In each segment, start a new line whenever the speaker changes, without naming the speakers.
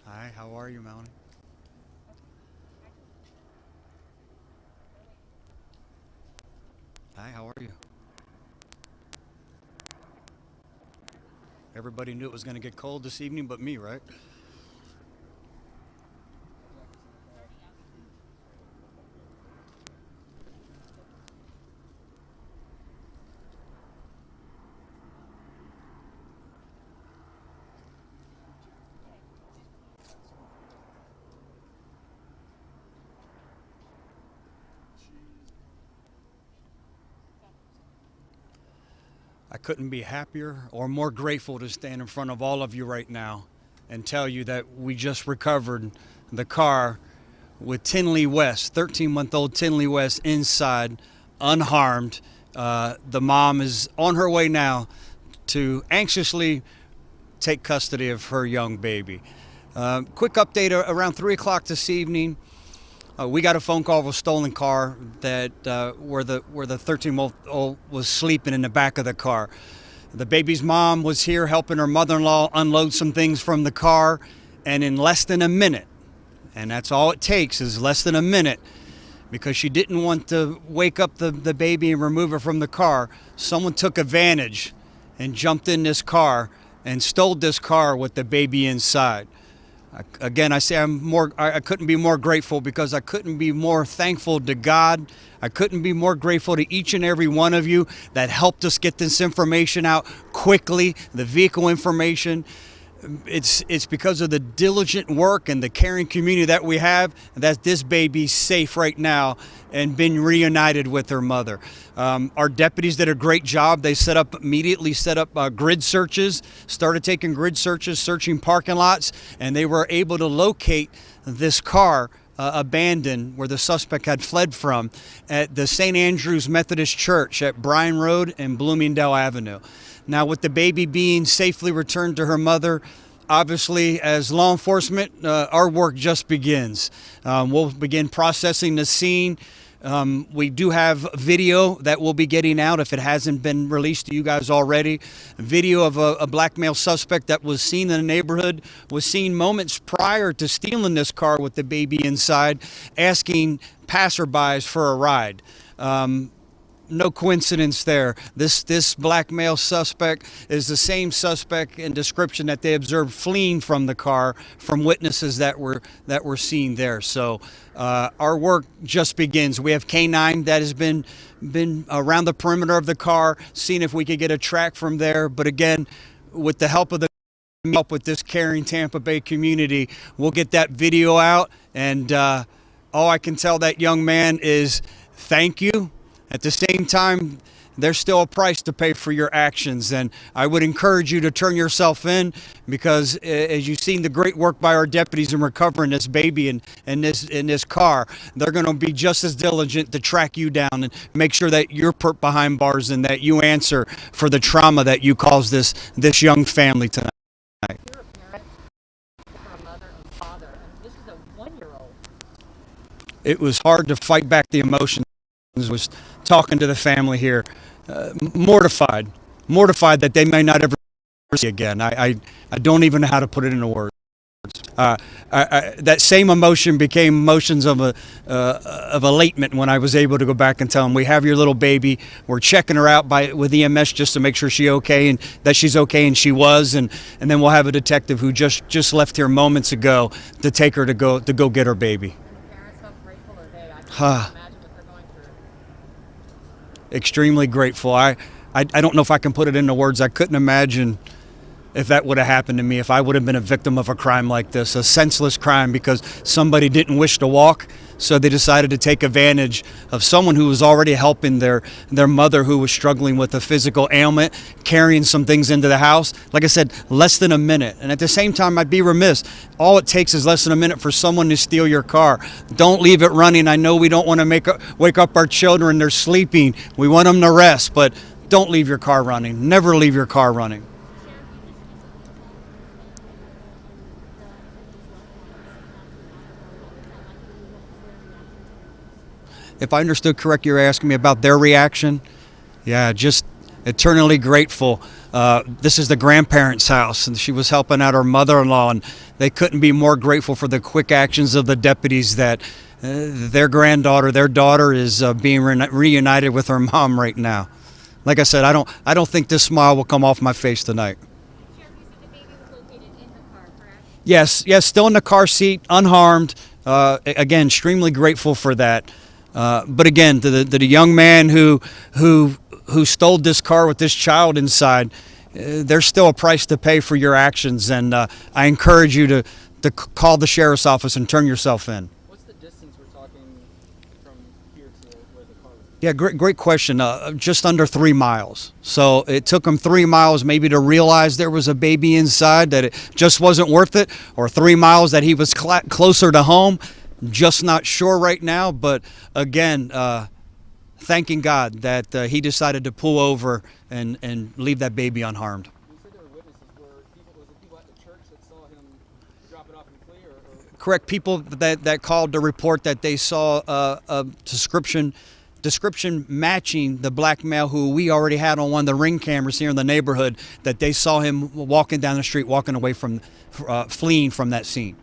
Hi, how are you, Melanie? Hi, how are you? Everybody knew it was going to get cold this evening but me, right? I couldn't be happier or more grateful to stand in front of all of you right now and tell you that we just recovered the car with Tinley West, 13-month-old Tinley West inside, unharmed. The mom is on her way now to anxiously take custody of her young baby. Quick update around 3 o'clock this evening. We got a phone call of a stolen car that where the 13-month-old was sleeping in the back of the car. The baby's mom was here helping her mother-in-law unload some things from the car, and in less than a minute, and that's all it takes is less than a minute, because she didn't want to wake up the baby and remove her from the car, someone took advantage and jumped in this car and stole this car with the baby inside. Again, I say I couldn't be more grateful, because I couldn't be more thankful to God. I couldn't be more grateful to each and every one of you that helped us get this information out quickly, the vehicle information. It's because of the diligent work and the caring community that we have that this baby's safe right now and been reunited with her mother. Our deputies did a great job. They immediately set up grid searches, started taking grid searches, searching parking lots, and they were able to locate this car abandoned where the suspect had fled from at the St. Andrew's Methodist Church at Bryan Road and Bloomingdale Avenue. Now, with the baby being safely returned to her mother, obviously, as law enforcement, our work just begins. We'll begin processing the scene. We do have video that we'll be getting out if it hasn't been released to you guys already. Video of a black male suspect that was seen in the neighborhood, was seen moments prior to stealing this car with the baby inside, asking passerbys for a ride. No coincidence there. This black male suspect is the same suspect in description that they observed fleeing from the car from witnesses that were seen there. So our work just begins. We have K9 that has been around the perimeter of the car, seeing if we could get a track from there. But again, with the help of with this caring Tampa Bay community, we'll get that video out. And all I can tell that young man is thank you. At the same time, there's still a price to pay for your actions, and I would encourage you to turn yourself in, because as you've seen the great work by our deputies in recovering this baby in this car, they're going to be just as diligent to track you down and make sure that you're put behind bars and that you answer for the trauma that you caused this young family tonight.
You're a parent for a mother and father, and this is a 1-year-old.
It was hard to fight back the emotions. Was talking to the family here, mortified that they may not ever see again. I don't even know how to put it into words. That same emotion became emotions of elatement when I was able to go back and tell them, we have your little baby. We're checking her out with EMS just to make sure she's okay, and that she's okay, and she was. And then we'll have a detective who just left here moments ago to take her to go get her baby.
And the parents, how grateful are they? I can't imagine what they're going through.
Extremely grateful. I don't know if I can put it into words. I couldn't imagine if that would have happened to me, if I would have been a victim of a crime like this, a senseless crime because somebody didn't wish to walk, so they decided to take advantage of someone who was already helping their mother who was struggling with a physical ailment, carrying some things into the house. Like I said, less than a minute. And at the same time, I'd be remiss. All it takes is less than a minute for someone to steal your car. Don't leave it running. I know we don't want to wake up our children. They're sleeping. We want them to rest, but don't leave your car running. Never leave your car running. If I understood correct, you're asking me about their reaction. Yeah, just eternally grateful. This is the grandparents' house, and she was helping out her mother-in-law, and they couldn't be more grateful for the quick actions of the deputies that their daughter is being reunited with her mom right now. Like I said, I don't think this smile will come off my face tonight.
Sheriff, you said the baby was located in the car, correct?
Yes, still in the car seat, unharmed. Again, extremely grateful for that. But again, to the young man who stole this car with this child inside, there's still a price to pay for your actions, and I encourage you to call the sheriff's office and turn yourself in.
What's the distance we're talking from here to where the car was?
Yeah, great question. Just under 3 miles. So it took him 3 miles maybe to realize there was a baby inside, that it just wasn't worth it, or 3 miles that he was closer to home. Just not sure right now, but again, thanking God that he decided to pull over and leave that baby unharmed.
You said there were witnesses. Was it people at the church that saw him drop it off and flee? Or?
Correct. People that called to report that they saw a description matching the black male who we already had on one of the ring cameras here in the neighborhood, that they saw him walking down the street, walking away from, fleeing from that scene.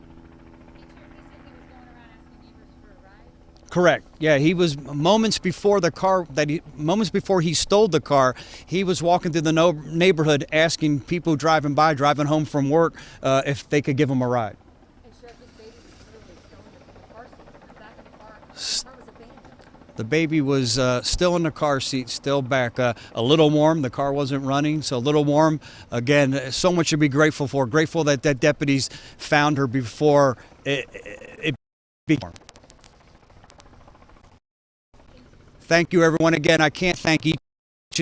Correct. Yeah, he was moments before he stole the car. He was walking through the neighborhood, asking people driving home from work, if they could give him a ride.
And Sheriff, this baby was literally stolen from the car seat, in the back of the car. The car was abandoned.
The baby was still in the car seat, still back, a little warm. The car wasn't running, so a little warm. Again, so much to be grateful for. Grateful that deputies found her before it became warm. Thank you, everyone. Again, I can't thank each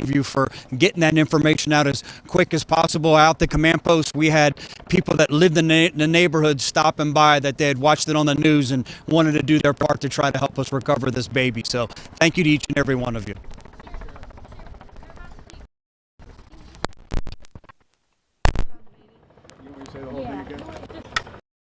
of you for getting that information out as quick as possible. Out the command post, we had people that lived in the neighborhood stopping by, that they had watched it on the news and wanted to do their part to try to help us recover this baby. So thank you to each and every one of you.
You want me to say the whole thing again?